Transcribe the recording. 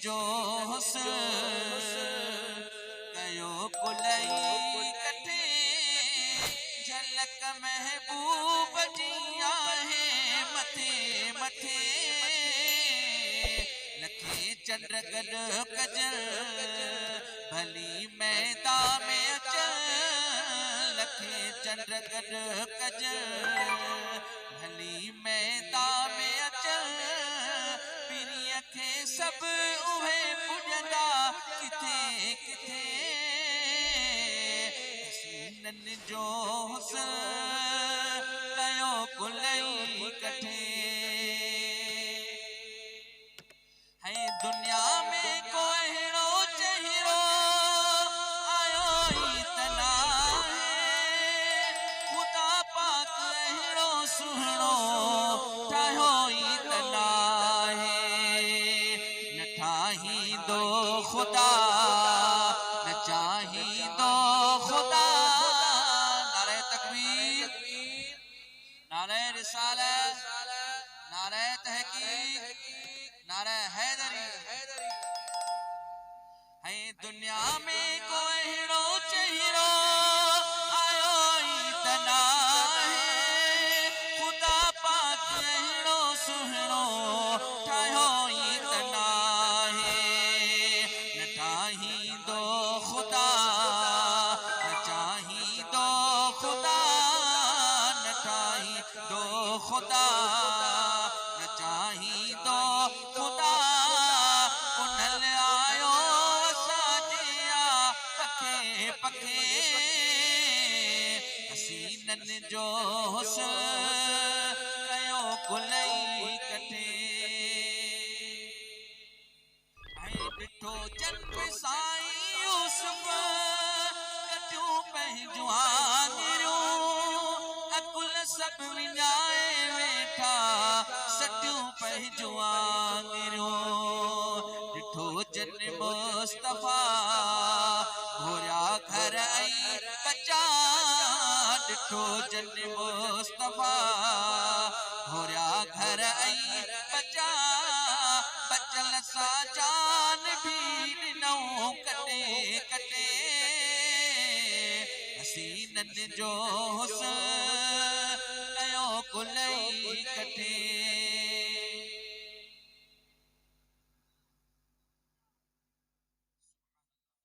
जो हुस्न कयो कुलई कटे झलक महबूब जी आहे मथे मथे लखे चंड गॾु कजल भली मैदान में अचल लखे चंड गॾु कजल भली मैदान में अचल पिरीअ खे सभु उहे पुॼंदा किथे किथे हसीननि जो हुस्न कयो कुलई कटे है दुनिया में कोई अहिड़ो चहिरो आयो ई त नाहे ख़ुदा पाक अहिड़ो सुहिणो ठाहियो ई त नाहे न ठाहींदो ख़ुदा न चाहींदो ख़ुदा नारे तकबीर नारे रिसालत नारे तहकीक नारे हैदरी है दुनिया में कोई अहिड़ो चहिरो आयो ई त नाहे ख़ुदा पाक अहिड़ो सुहिणो ठाहियो ई त नाहे न ठाहींदो ख़ुदा न चाहींदो ख़ुदा न ठाहींदो ख़ुदा न चाहींदो ख़ुदा उन्हल आयो असांजे पखे पखे हसीननि जो हुस्न कयो कुलई कटे ऐं ॾिठो जन्म साईं यूसुफ कटियूं पंहिंजूं आङिरियूं अकुल सभु विञाए वेठा सटियूं पंहिंजूं आङिरियूं ॾिठो जन मुस्तफ़ा घोरिया घर ऐं बचा ॾिठो जन मुस्तफ़ा घोरिया घर ऐं बचा बचल सां जान बि ॾिनऊं कटे कटे हसीननि जो हुस्न कयो कुलई कटे